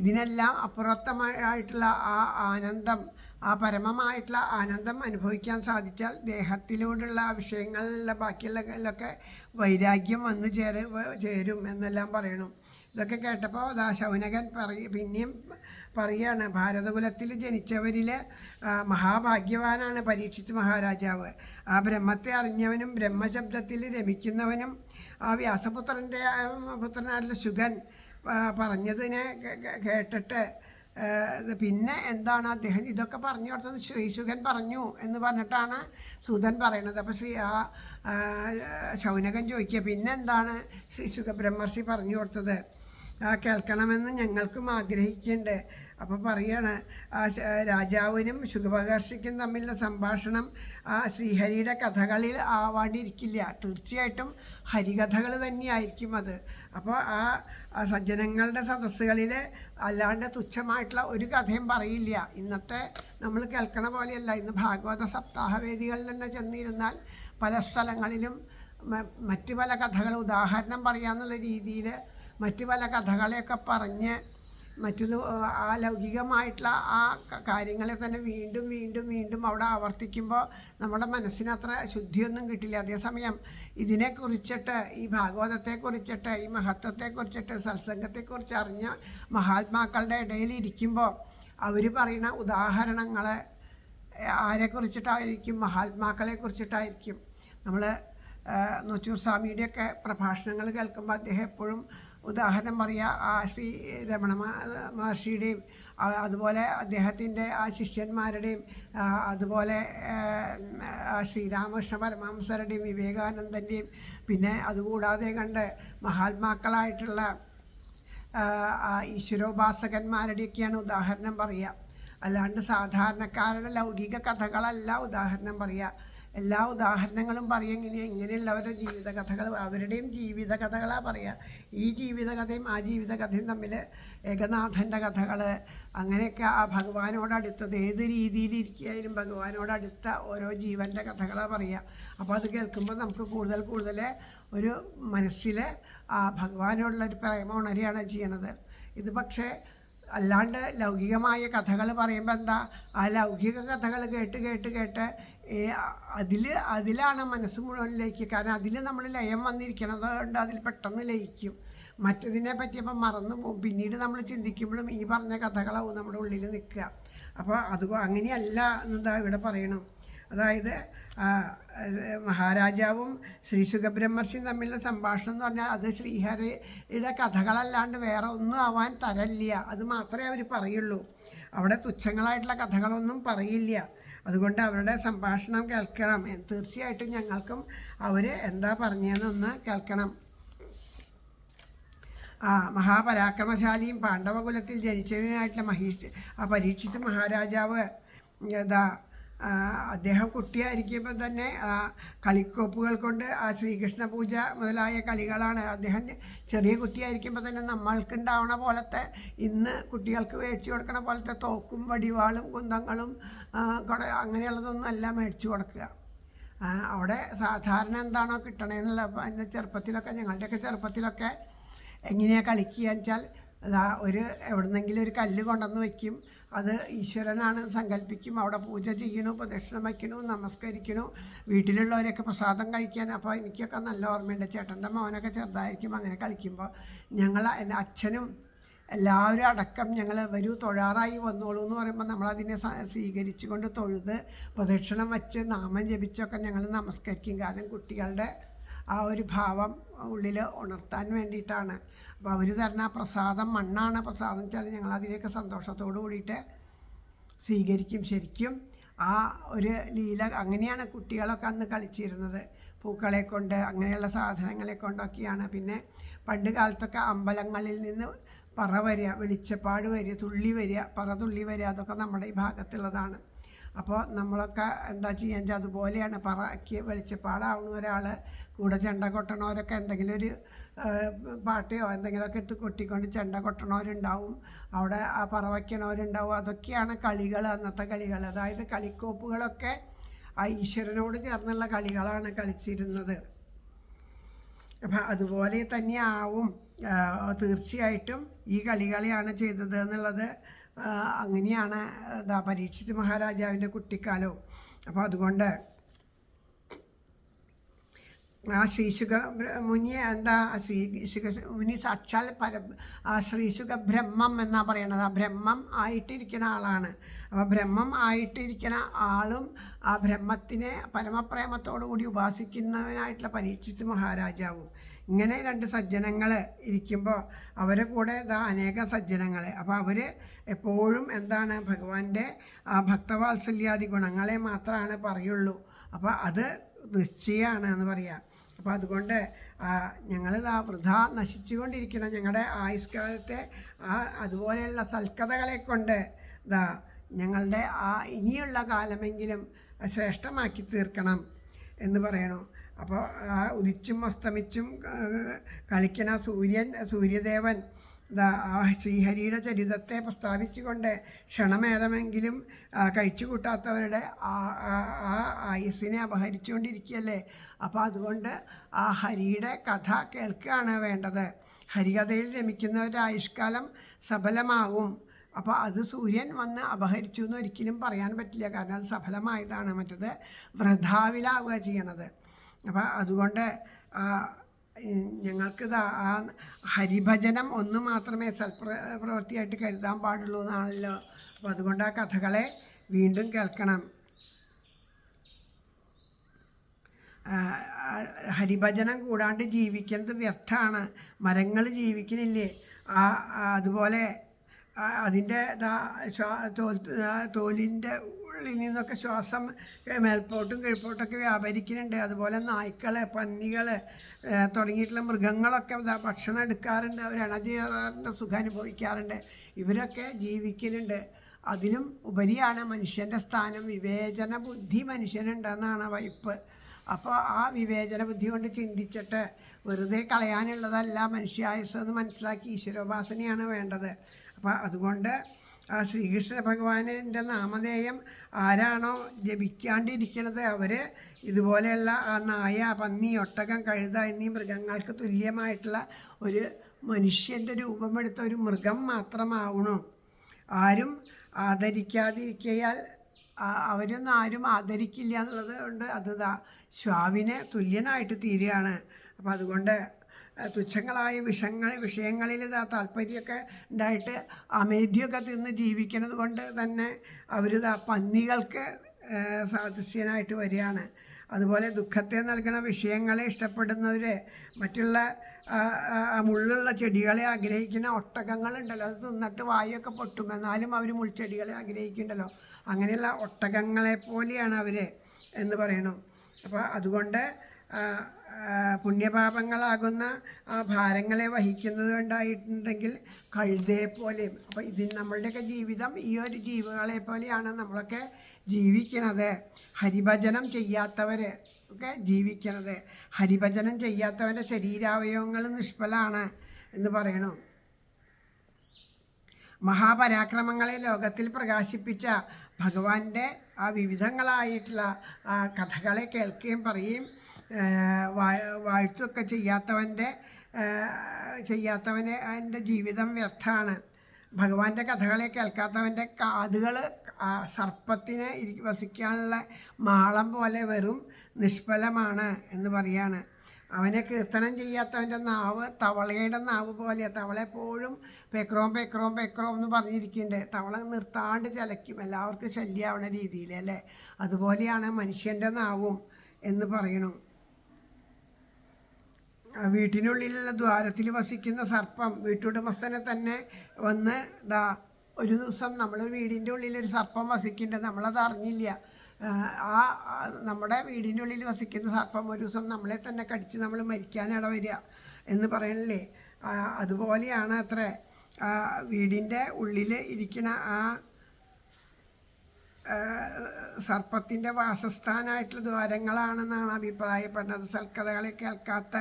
ഇതിനെല്ലാം അപ്പുറത്തമായിട്ടുള്ള ആ ആനന്ദം, ആ പരമമായിട്ടുള്ള ആനന്ദം അനുഭവിക്കാൻ സാധിച്ചാൽ ദേഹത്തിലൂടെയുള്ള ആ വിഷയങ്ങളിലെ ബാക്കിയുള്ളതിലൊക്കെ വൈരാഗ്യം വന്നു ചേരും എന്നെല്ലാം പറയണം. ഇതൊക്കെ കേട്ടപ്പോൾ ശൗനകൻ പിന്നെയും പറയുകയാണ്, ഭാരതകുലത്തിൽ ജനിച്ചവരിൽ മഹാഭാഗ്യവാനാണ് പരീക്ഷിത് മഹാരാജാവ്. ആ ബ്രഹ്മത്തെ അറിഞ്ഞവനും ബ്രഹ്മശബ്ദത്തിൽ രമിക്കുന്നവനും ആ വ്യാസപുത്രൻ്റെ പുത്രനായിട്ടുള്ള ശുഗൻ പറഞ്ഞതിനെ കേട്ടിട്ട് പിന്നെ എന്താണ് അദ്ദേഹം ഇതൊക്കെ പറഞ്ഞു കൊടുത്തത്? ശ്രീശുഗൻ പറഞ്ഞു എന്ന് പറഞ്ഞിട്ടാണ് സൂതൻ പറയുന്നത്. അപ്പോൾ ശൗനകൻ ചോദിക്കുക, പിന്നെ എന്താണ് ശ്രീശുഗ ബ്രഹ്മർഷി പറഞ്ഞു കൊടുത്തത്? കേൾക്കണമെന്ന് ഞങ്ങൾക്കും ആഗ്രഹിക്കുന്നുണ്ട്. അപ്പോൾ പറയാണ്, രാജാവിനും ശുഗമഹർഷിക്കും തമ്മിലുള്ള സംഭാഷണം ആ ശ്രീഹരിയുടെ കഥകളിൽ ആവാണ്ടിരിക്കില്ല, തീർച്ചയായിട്ടും ഹരികഥകൾ തന്നെയായിരിക്കും അത്. അപ്പോൾ ആ സജ്ജനങ്ങളുടെ സദസ്സുകളിൽ അല്ലാണ്ട് തുച്ഛമായിട്ടുള്ള ഒരു കഥയും പറയില്ല. ഇന്നത്തെ നമ്മൾ കേൾക്കണ പോലെയല്ല. ഇന്ന് ഭാഗവത സപ്താഹവേദികളിൽ തന്നെ ചെന്നിരുന്നാൽ പല സ്ഥലങ്ങളിലും മറ്റു പല കഥകൾ ഉദാഹരണം പറയാമെന്നുള്ള രീതിയിൽ മറ്റു പല കഥകളെയൊക്കെ പറഞ്ഞ് ആ ലൗകികമായിട്ടുള്ള ആ കാര്യങ്ങളെ തന്നെ വീണ്ടും വീണ്ടും വീണ്ടും അവിടെ ആവർത്തിക്കുമ്പോൾ നമ്മുടെ മനസ്സിന് അത്ര ശുദ്ധിയൊന്നും കിട്ടില്ല. അതേസമയം ഇതിനെക്കുറിച്ചിട്ട്, ഈ ഭാഗവതത്തെക്കുറിച്ചിട്ട്, ഈ മഹത്വത്തെക്കുറിച്ചിട്ട്, സത്സംഗത്തെക്കുറിച്ച് അറിഞ്ഞ മഹാത്മാക്കളുടെ ഇടയിൽ ഇരിക്കുമ്പോൾ അവർ പറയുന്ന ഉദാഹരണങ്ങൾ ആരെക്കുറിച്ചിട്ടായിരിക്കും? മഹാത്മാക്കളെ കുറിച്ചിട്ടായിരിക്കും. നമ്മൾ നൊച്ചൂർ സ്വാമിയുടെയൊക്കെ പ്രഭാഷണങ്ങൾ കേൾക്കുമ്പോൾ അദ്ദേഹം എപ്പോഴും ഉദാഹരണം പറയുക, ആ ശ്രീ രമണ മഹർഷിയുടെയും അതുപോലെ അദ്ദേഹത്തിൻ്റെ ആ ശിഷ്യന്മാരുടെയും അതുപോലെ ശ്രീരാമകൃഷ്ണ പരമഹംസരുടെയും വിവേകാനന്ദൻ്റെയും പിന്നെ അതുകൂടാതെ കണ്ട് മഹാത്മാക്കളായിട്ടുള്ള ഈശ്വരോപാസകന്മാരുടെയൊക്കെയാണ് ഉദാഹരണം പറയുക. അല്ലാണ്ട് സാധാരണക്കാരുടെ ലൗകിക കഥകളല്ല ഉദാഹരണം പറയുക. എല്ലാ ഉദാഹരണങ്ങളും പറയുക ഇങ്ങനെയുള്ളവരുടെ ജീവിത കഥകൾ, അവരുടെയും ജീവിത കഥകളാണ് പറയുക. ഈ ജീവിതകഥയും ആ ജീവിതകഥയും തമ്മിൽ ഏകനാഥൻ്റെ കഥകൾ അങ്ങനെയൊക്കെ ആ ഭഗവാനോടടുത്തത് ഏത് രീതിയിലിരിക്കുകയായാലും ഭഗവാനോടടുത്ത ഓരോ ജീവൻ്റെ കഥകളാണ് പറയുക. അപ്പോൾ അത് കേൾക്കുമ്പോൾ നമുക്ക് കൂടുതൽ കൂടുതൽ ഒരു മനസ്സിൽ ആ ഭഗവാനോടുള്ളൊരു പ്രേമം ഉണരുകയാണ് ചെയ്യണത്. ഇത് പക്ഷേ അല്ലാണ്ട് ലൗകികമായ കഥകൾ പറയുമ്പോൾ എന്താ, ആ ലൗകിക കഥകൾ കേട്ട് കേട്ട് കേട്ട് അതിലാണ് മനസ്സ് മുഴുവൻ ലയിക്കുക. കാരണം അതിൽ നമ്മൾ ലയം വന്നിരിക്കണത് കൊണ്ട് അതിൽ പെട്ടെന്ന് ലയിക്കും. മറ്റതിനെ പറ്റിയപ്പോൾ മറന്നു പോകും. പിന്നീട് നമ്മൾ ചിന്തിക്കുമ്പോഴും ഈ പറഞ്ഞ കഥകളാവും നമ്മുടെ ഉള്ളിൽ നിൽക്കുക. അപ്പോൾ അങ്ങനെയല്ല എന്താ ഇവിടെ പറയണം. അതായത് മഹാരാജാവും ശ്രീ സുഖബ്രഹ്മർഷിയും തമ്മിലുള്ള സംഭാഷണം എന്ന് പറഞ്ഞാൽ അത് ശ്രീഹരിയുടെ കഥകളല്ലാണ്ട് വേറെ ഒന്നും ആവാൻ തരല്ല. അത് മാത്രമേ അവർ പറയുള്ളൂ. അവിടെ തുച്ഛങ്ങളായിട്ടുള്ള കഥകളൊന്നും പറയില്ല. അതുകൊണ്ട് അവരുടെ സംഭാഷണം കേൾക്കണം. തീർച്ചയായിട്ടും ഞങ്ങൾക്കും അവർ എന്താ പറഞ്ഞതെന്നൊന്ന് കേൾക്കണം. മഹാപരാക്രമശാലിയും പാണ്ഡവകുലത്തിൽ ജനിച്ചവനായിട്ടുള്ള പരീക്ഷിത് മഹാരാജാവ് അദ്ദേഹം കുട്ടിയായിരിക്കുമ്പോൾ തന്നെ കളിക്കോപ്പുകൾ കൊണ്ട് ശ്രീകൃഷ്ണ പൂജ മുതലായ കളികളാണ്. അദ്ദേഹം ചെറിയ കുട്ടിയായിരിക്കുമ്പോൾ തന്നെ നമ്മൾക്കുണ്ടാവണ പോലത്തെ ഇന്ന് കുട്ടികൾക്ക് മേടിച്ചു കൊടുക്കണ പോലത്തെ തോക്കും വടിവാളും കുന്തങ്ങളും അങ്ങനെയുള്ളതൊന്നും അല്ല മേടിച്ചു കൊടുക്കുക. അവിടെ സാധാരണ എന്താണോ കിട്ടണേന്നുള്ള എൻ്റെ ചെറുപ്പത്തിലൊക്കെ, ഞങ്ങളുടെയൊക്കെ ചെറുപ്പത്തിലൊക്കെ എങ്ങനെയാണ് കളിക്കുക വെച്ചാൽ എവിടുന്നെങ്കിലും ഒരു കല്ല് കൊണ്ടുവന്ന് വയ്ക്കും. അത് ഈശ്വരനാണ് സങ്കല്പിക്കും. അവിടെ പൂജ ചെയ്യണു, പ്രദക്ഷിണം വയ്ക്കണു, നമസ്കരിക്കണു, വീട്ടിലുള്ളവരൊക്കെ പ്രസാദം കഴിക്കാൻ. അപ്പോൾ എനിക്കൊക്കെ നല്ല ഓർമ്മയുണ്ട്. ചേട്ടൻ്റെ മോനൊക്കെ ചെറുതായിരിക്കും അങ്ങനെ കളിക്കുമ്പോൾ എൻ്റെ അച്ഛനും എല്ലാവരും അടക്കം ഞങ്ങൾ വരൂ തൊഴാറായി വന്നോളൂ എന്ന് പറയുമ്പോൾ നമ്മളതിനെ സ്വീകരിച്ചു കൊണ്ട് തൊഴുത് പ്രദക്ഷിണം വച്ച് നാമം ജപിച്ചൊക്കെ ഞങ്ങൾ നമസ്കരിക്കും. കാരണം കുട്ടികളുടെ ആ ഒരു ഭാവം ഉള്ളിൽ ഉണർത്താൻ വേണ്ടിയിട്ടാണ്. അപ്പോൾ അവർ തരുന്ന പ്രസാദം, മണ്ണാണ് പ്രസാദം വെച്ചാൽ ഞങ്ങളതിനെയൊക്കെ സന്തോഷത്തോടു കൂടിയിട്ട് സ്വീകരിക്കും. ശരിക്കും ആ ഒരു ലീല അങ്ങനെയാണ് കുട്ടികളൊക്കെ അന്ന് കളിച്ചിരുന്നത്. പൂക്കളെ കൊണ്ട് അങ്ങനെയുള്ള സാധനങ്ങളെ കൊണ്ടൊക്കെയാണ്. പിന്നെ പണ്ട് കാലത്തൊക്കെ അമ്പലങ്ങളിൽ നിന്ന് പറ വരിക, വെളിച്ചപ്പാട് വരിക, തുള്ളി വരിക, പറ തുള്ളി വരിക, അതൊക്കെ നമ്മുടെ ഈ ഭാഗത്തുള്ളതാണ്. അപ്പോൾ നമ്മളൊക്കെ എന്താ ചെയ്യാൻ വെച്ചാൽ അതുപോലെയാണ്. പറയ്ക്ക് വെളിച്ചപ്പാടാവുന്ന ഒരാൾ കൂടെ ചെണ്ട കൊട്ടണവരൊക്കെ എന്തെങ്കിലും ഒരു പാട്ടയോ എന്തെങ്കിലുമൊക്കെ എടുത്ത് കൊട്ടിക്കൊണ്ട് ചെണ്ട കൊട്ടണവരുണ്ടാവും, അവിടെ ആ പറ വയ്ക്കണവരുണ്ടാവും. അതൊക്കെയാണ് കളികൾ, അന്നത്തെ കളികൾ. അതായത് കളിക്കോപ്പുകളൊക്കെ ആ ഈശ്വരനോട് ചേർന്നുള്ള കളികളാണ് കളിച്ചിരുന്നത്. അപ്പം അതുപോലെ തന്നെയാവും തീർച്ചയായിട്ടും ഈ കളികളെയാണ് ചെയ്തത് എന്നുള്ളത് അങ്ങനെയാണ് പരീക്ഷിത് മഹാരാജാവിൻ്റെ കുട്ടിക്കാലവും. അപ്പോൾ അതുകൊണ്ട് ആ ശ്രീശുഖ മുനിയെ ശ്രീശുഖമുനി സാക്ഷാൽ ശ്രീശുഖ ബ്രഹ്മം എന്നാണ് പറയണത്. ആ ബ്രഹ്മം ആയിട്ടിരിക്കുന്ന ആളാണ്. അപ്പോൾ ബ്രഹ്മം ആയിട്ടിരിക്കുന്ന ആളും ആ ബ്രഹ്മത്തിനെ പരമപ്രേമത്തോടു കൂടി ഉപാസിക്കുന്നവനായിട്ടുള്ള പരീക്ഷിത് മഹാരാജാവും. ഇങ്ങനെ രണ്ട് സജ്ജനങ്ങൾ ഇരിക്കുമ്പോൾ അവരെ കൂടെ അനേക സജ്ജനങ്ങൾ. അപ്പോൾ അവർ എപ്പോഴും എന്താണ് ഭഗവാന്റെ ആ ഭക്തവാത്സല്യാദി ഗുണങ്ങളെ മാത്രമാണ് പറയുള്ളൂ. അപ്പോൾ അത് നിശ്ചയമാണ് എന്ന് പറയാം. അപ്പോൾ അതുകൊണ്ട് ഞങ്ങളിതാ വൃഥ നശിച്ചുകൊണ്ടിരിക്കണം. ഞങ്ങളുടെ ആയുഷ്കാലത്തെ അതുപോലെയുള്ള സൽക്കഥകളെ കൊണ്ട് ഞങ്ങളുടെ ഇനിയുള്ള കാലമെങ്കിലും ശ്രേഷ്ഠമാക്കി തീർക്കണം എന്ന് പറയണു. അപ്പോൾ ഉദിച്ചും അസ്തമിച്ചും കളിക്കണ സൂര്യദേവൻ ആ ശ്രീഹരിയുടെ ചരിതത്തെ പ്രസ്താവിച്ചുകൊണ്ട് ക്ഷണമേരമെങ്കിലും കഴിച്ചു കൂട്ടാത്തവരുടെ ആ ആയുസ്സിനെ അപഹരിച്ചുകൊണ്ടിരിക്കുകയല്ലേ. അപ്പോൾ അതുകൊണ്ട് ആ ഹരിയുടെ കഥ കേൾക്കുകയാണ് വേണ്ടത്. ഹരികഥയിൽ രമിക്കുന്നവരുടെ ആയുഷ്കാലം സഫലമാവും. അപ്പോൾ അത് സൂര്യൻ വന്ന് അപഹരിച്ചു എന്ന് ഒരിക്കലും പറയാൻ പറ്റില്ല. കാരണം അത് സഫലമായതാണ്. മറ്റത് വൃഥാവിലാവുക ചെയ്യണത്. അപ്പം അതുകൊണ്ട് ഞങ്ങൾക്കിത് ആ ഹരിഭജനം ഒന്ന് മാത്രമേ പ്രവൃത്തിയായിട്ട് കരുതാൻ പാടുള്ളൂ എന്നാണല്ലോ. അപ്പോൾ അതുകൊണ്ട് ആ കഥകളെ വീണ്ടും കേൾക്കണം. ഹരിഭജനം കൂടാണ്ട് ജീവിക്കുന്നത് വ്യർത്ഥമാണ്. മരങ്ങൾ ജീവിക്കണില്ലേ? അതുപോലെ അതിൻ്റെ തോലിൻ്റെ ഉള്ളിൽ നിന്നൊക്കെ ശ്വാസം മേൽപോട്ടും കീഴ്പോട്ടൊക്കെ വ്യാപരിക്കുന്നുണ്ട്. അതുപോലെ നായ്ക്കൾ, പന്നികൾ തുടങ്ങിയിട്ടുള്ള മൃഗങ്ങളൊക്കെ ഭക്ഷണം എടുക്കാറുണ്ട്, അവർ അണജീറാറിൻ്റെ സുഖം അനുഭവിക്കാറുണ്ട്. ഇവരൊക്കെ ജീവിക്കുന്നുണ്ട്. അതിലും ഉപരിയാണ് മനുഷ്യൻ്റെ സ്ഥാനം. വിവേചന ബുദ്ധി മനുഷ്യനുണ്ടെന്നാണ് വൈപ്പ്. അപ്പോൾ ആ വിവേചന ബുദ്ധി കൊണ്ട് ചിന്തിച്ചിട്ട് വെറുതെ കളയാനുള്ളതല്ല മനുഷ്യായുസ് എന്ന് മനസ്സിലാക്കി ഈശ്വരോപാസനയാണ് വേണ്ടത്. അപ്പോൾ അതുകൊണ്ട് ശ്രീകൃഷ്ണ ഭഗവാനിൻ്റെ നാമധേയം ആരാണോ ജപിക്കാണ്ടിരിക്കുന്നത് അവർ ഇതുപോലെയുള്ള ആ നായ, പന്നി, ഒട്ടകം, കഴുത എന്നീ മൃഗങ്ങൾക്ക് തുല്യമായിട്ടുള്ള ഒരു മനുഷ്യൻ്റെ രൂപമെടുത്ത ഒരു മൃഗം മാത്രമാവണു. ആരും ആദരിക്കാതിരിക്കയാൽ അവരൊന്നും ആരും ആദരിക്കില്ല എന്നുള്ളത് കൊണ്ട് അത് ശ്വാവിന് തുല്യനായിട്ട് തീരുകയാണ്. അപ്പോൾ അതുകൊണ്ട് തുച്ഛങ്ങളായ വിഷയങ്ങളിൽ താല്പര്യമൊക്കെ ഉണ്ടായിട്ട് അമേധ്യമൊക്കെ തിന്ന് ജീവിക്കുന്നത് കൊണ്ട് തന്നെ അവർ പന്നികൾക്ക് സാദൃശ്യനായിട്ട് വരികയാണ്. അതുപോലെ ദുഃഖത്തെ നൽകുന്ന വിഷയങ്ങളെ ഇഷ്ടപ്പെടുന്നവർ, മറ്റുള്ള മുള്ളുള്ള ചെടികളെ ആഗ്രഹിക്കുന്ന ഒട്ടകങ്ങളുണ്ടല്ലോ, അത് തിന്നിട്ട് വായൊക്കെ പൊട്ടും, എന്നാലും അവർ മുൾച്ചെടികളെ ആഗ്രഹിക്കുന്നുണ്ടല്ലോ. അങ്ങനെയുള്ള ഒട്ടകങ്ങളെ പോലെയാണ് അവർ എന്ന് പറയണു. അപ്പോൾ അതുകൊണ്ട് പുണ്യപാപങ്ങളാകുന്ന ആ ഭാരങ്ങളെ വഹിക്കുന്നത് കൊണ്ടായിട്ടുണ്ടെങ്കിൽ കഴുതയെ പോലെയും. അപ്പോൾ നമ്മളുടെയൊക്കെ ജീവിതം ഈ ഒരു ജീവികളെ പോലെയാണ് നമ്മളൊക്കെ ജീവിക്കണത്. ഹരിഭജനം ചെയ്യാത്തവർ ഒക്കെ ജീവിക്കണത്. ഹരിഭജനം ചെയ്യാത്തവൻ്റെ ശരീരാവയവങ്ങൾ നിഷ്ഫലമാണ് എന്ന് പറയണു. മഹാപരാക്രമങ്ങളെ ലോകത്തിൽ പ്രകാശിപ്പിച്ച ഭഗവാന്റെ ആ വിവിധങ്ങളായിട്ടുള്ള കഥകളെ കേൾക്കുകയും പറയുകയും വാഴ്ത്തുമൊക്കെ ചെയ്യാത്തവനെ എൻ്റെ ജീവിതം വ്യർത്ഥമാണ്. ഭഗവാന്റെ കഥകളെ കേൾക്കാത്തവൻ്റെ കാതുകൾ സർപ്പത്തിന് വസിക്കാനുള്ള മാളം പോലെ വെറും നിഷ്ഫലമാണ് എന്ന് പറയാണ്. അവനെ കീർത്തനം ചെയ്യാത്തവൻ്റെ നാവ് തവളയുടെ നാവ് പോലെയാണ്. തവള എപ്പോഴും പെക്രോം പെക്രോം പെക്രോം എന്ന് പറഞ്ഞിരിക്കുന്നുണ്ട്. തവള നിർത്താണ്ട് ചലയ്ക്കും, എല്ലാവർക്കും ശല്യമാവണ രീതിയിൽ അല്ലേ. അതുപോലെയാണ് മനുഷ്യൻ്റെ നാവും എന്ന് പറയണു. വീട്ടിനുള്ളിലുള്ള ദ്വാരത്തിൽ വസിക്കുന്ന സർപ്പം വീട്ടുടമസ്ഥനെ തന്നെ വന്ന് ഒരു ദിവസം നമ്മൾ വീടിൻ്റെ ഉള്ളിലൊരു സർപ്പം വസിക്കുന്നുണ്ട്, നമ്മളത് അറിഞ്ഞില്ല. നമ്മുടെ വീടിൻ്റെ ഉള്ളിൽ വസിക്കുന്ന സർപ്പം ഒരു ദിവസം നമ്മളെ തന്നെ കടിച്ച് നമ്മൾ മരിക്കാനിട വരിക എന്ന് പറയണില്ലേ. അതുപോലെയാണ് അത്ര വീടിൻ്റെ ഉള്ളിൽ ഇരിക്കുന്ന ആ സർപ്പത്തിൻ്റെ വാസസ്ഥാനമായിട്ടുള്ള ദ്വാരങ്ങളാണെന്നാണ് അഭിപ്രായപ്പെടുന്നത്. സൽക്കഥകളെ കേൾക്കാത്ത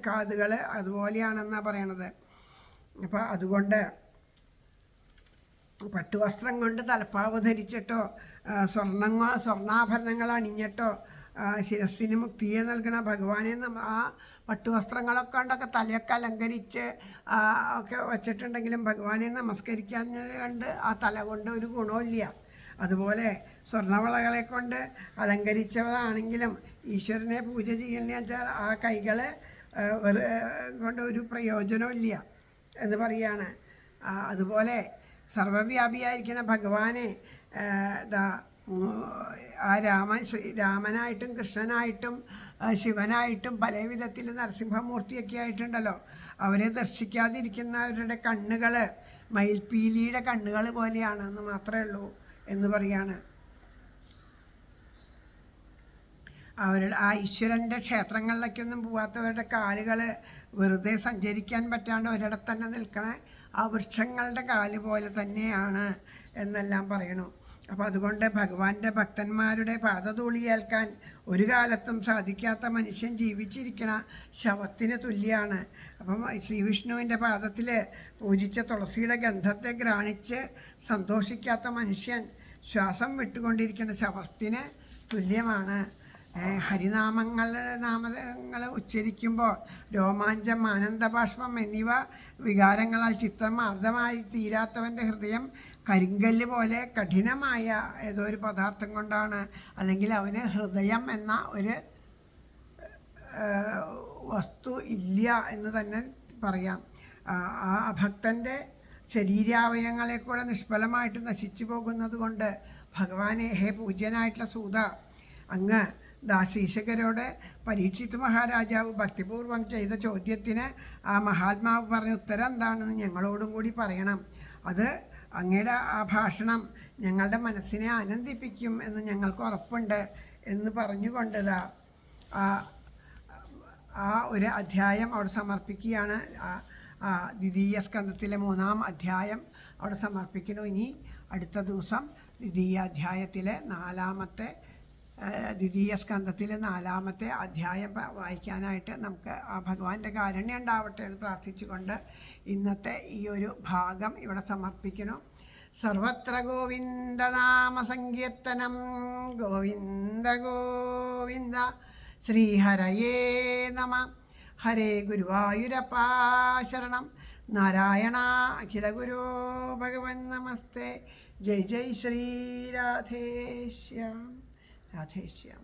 കാതുകൾ അതുപോലെയാണെന്നാണ് പറയണത്. അപ്പോൾ അതുകൊണ്ട് പട്ടുവസ്ത്രം കൊണ്ട് തലപ്പാവ് ധരിച്ചിട്ടോ സ്വർണ്ണാഭരണങ്ങൾ അണിഞ്ഞിട്ടോ ശിരസ്സിന് മുക്തിയെ നൽകണ ഭഗവാനെ ആ പട്ടുവസ്ത്രങ്ങളൊക്കെ കൊണ്ടൊക്കെ തലയൊക്കെ അലങ്കരിച്ച് ഒക്കെ വച്ചിട്ടുണ്ടെങ്കിലും ഭഗവാനെ നമസ്കരിക്കാൻ കണ്ട് ആ തല കൊണ്ട് ഒരു ഗുണമില്ല. അതുപോലെ സ്വർണ്ണവളകളെ കൊണ്ട് അലങ്കരിച്ചതാണെങ്കിലും ഈശ്വരനെ പൂജ ചെയ്യണമെന്ന് വെച്ചാൽ ആ കൈകൾ കൊണ്ട് ഒരു പ്രയോജനമില്ല എന്ന് പറയാണ്. അതുപോലെ സർവവ്യാപിയായിരിക്കുന്ന ഭഗവാനെ ആ രാമനായിട്ടും കൃഷ്ണനായിട്ടും ശിവനായിട്ടും പല വിധത്തിൽ നരസിംഹമൂർത്തിയൊക്കെ ആയിട്ടുണ്ടല്ലോ. അവരെ ദർശിക്കാതിരിക്കുന്നവരുടെ കണ്ണുകൾ മയിൽപ്പീലിയുടെ കണ്ണുകൾ പോലെയാണെന്ന് മാത്രമേ ഉള്ളൂ എന്ന് പറയാണ്. അവരുടെ ആ ഈശ്വരൻ്റെ ക്ഷേത്രങ്ങളിലേക്കൊന്നും പോകാത്തവരുടെ കാലുകൾ വെറുതെ സഞ്ചരിക്കാൻ പറ്റാണ്ട് ഒരിടത്ത് തന്നെ നിൽക്കണ ആ വൃക്ഷങ്ങളുടെ കാല് പോലെ തന്നെയാണ് എന്നെല്ലാം പറയണു. അപ്പോൾ അതുകൊണ്ട് ഭഗവാന്റെ ഭക്തന്മാരുടെ പാദധൂളി ഏൽക്കാൻ ഒരു കാലത്തും സാധിക്കാത്ത മനുഷ്യൻ ജീവിച്ചിരിക്കണ ശവത്തിന് തുല്യമാണ്. അപ്പം ശ്രീവിഷ്ണുവിൻ്റെ പാദത്തിൽ പൂജിച്ച തുളസിയുടെ ഗന്ധത്തെ ഘ്രാണിച്ച് സന്തോഷിക്കാത്ത മനുഷ്യൻ ശ്വാസം വിട്ടുകൊണ്ടിരിക്കുന്ന ശവത്തിന് തുല്യമാണ്. നാമങ്ങൾ ഉച്ചരിക്കുമ്പോൾ രോമാഞ്ചം, ആനന്ദബാഷ്പം എന്നിവ വികാരങ്ങളാൽ ചിത്തം അർദ്ധമായി തീരാത്തവൻ്റെ ഹൃദയം കരിങ്കല്ല് പോലെ കഠിനമായ ഏതോ ഒരു പദാർത്ഥം കൊണ്ടാണ്, അല്ലെങ്കിൽ അവന് ഹൃദയം എന്ന ഒരു വസ്തു ഇല്ല എന്ന് തന്നെ പറയാം. ആ ഭക്തൻ്റെ ശരീരാവയവങ്ങളെ കൂടെ നിഷ്ഫലമായിട്ട് നശിച്ചു പോകുന്നത് കൊണ്ട് ഭഗവാനെ, ഹേ പൂജ്യനായിട്ടുള്ള സൂത, അങ്ങ് ദാസീശകരോട് പരീക്ഷിത്ത് മഹാരാജാവ് ഭക്തിപൂർവം ചെയ്ത ചോദ്യത്തിന് ആ മഹാത്മാവ് പറഞ്ഞ ഉത്തരം എന്താണെന്ന് ഞങ്ങളോടും കൂടി പറയണം. അത് അങ്ങയുടെ ആ ഭാഷണം ഞങ്ങളുടെ മനസ്സിനെ ആനന്ദിപ്പിക്കും എന്ന് ഞങ്ങൾക്ക് ഉറപ്പുണ്ട് എന്ന് പറഞ്ഞുകൊണ്ടതാ ആ ഒരു അധ്യായം അവിടെ സമർപ്പിക്കുകയാണ്. ദ്വിതീയ സ്കന്ധത്തിലെ 3-ാം അധ്യായം അവിടെ സമർപ്പിക്കുന്നു. ഇനി അടുത്ത ദിവസം ദ്വിതീയ അധ്യായത്തിലെ ദ്വിതീയ സ്കന്ധത്തിലെ 4-ാമത്തെ അധ്യായം വായിക്കാനായിട്ട് നമുക്ക് ആ ഭഗവാന്റെ കാരുണ്യം ഉണ്ടാവട്ടെ എന്ന് പ്രാർത്ഥിച്ചുകൊണ്ട് ഇന്നത്തെ ഈ ഒരു ഭാഗം ഇവിടെ സമർപ്പിക്കുന്നു. സർവത്ര ഗോവിന്ദനാമ സങ്കീർത്തനം ഗോവിന്ദ ഗോവിന്ദ. ശ്രീഹരയേ നമ. ഹരേ ഗുരുവായൂരപ്പാ ശരണം. നാരായണ അഖില ഗുരോ ഭഗവൻ നമസ്തേ. ജയ് ജയ് ശ്രീ രാധേശ്യാം രാധേശ്യാം.